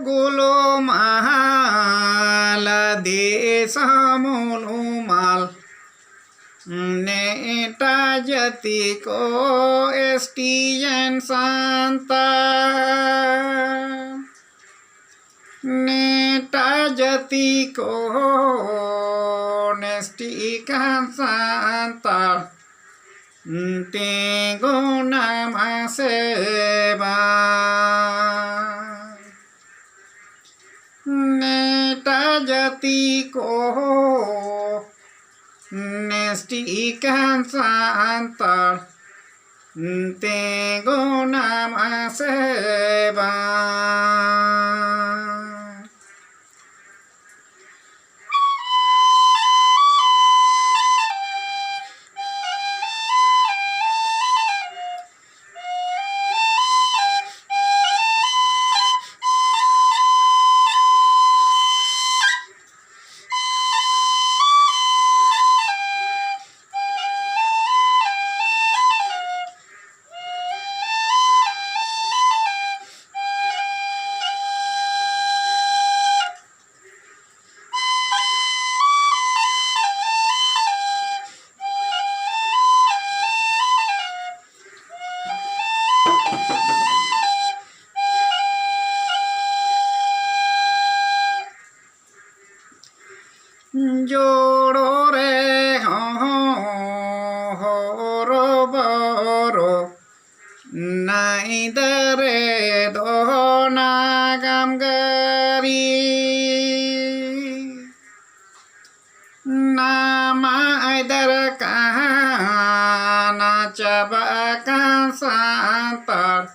gulo mahala desa mulumal neta jati ko estian santa neta jati ko nestikan santa tengo nama seba neta jati ko nestikan santa tengo nama seba. Lloro re horo boro nai dare do nagam gari nama dar kahana cabakan santar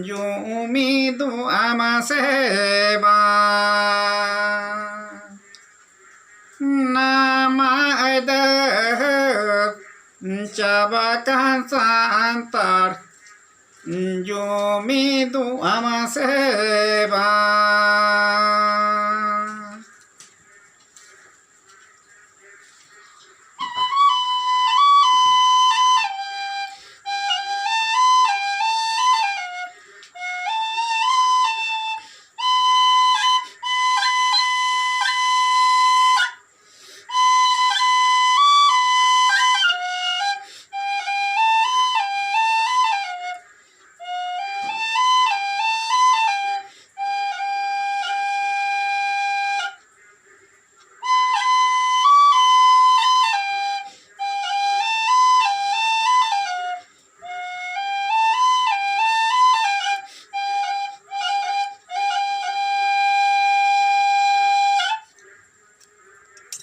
yumi du amaseba nama ada cabakan santar yumi du amaseba.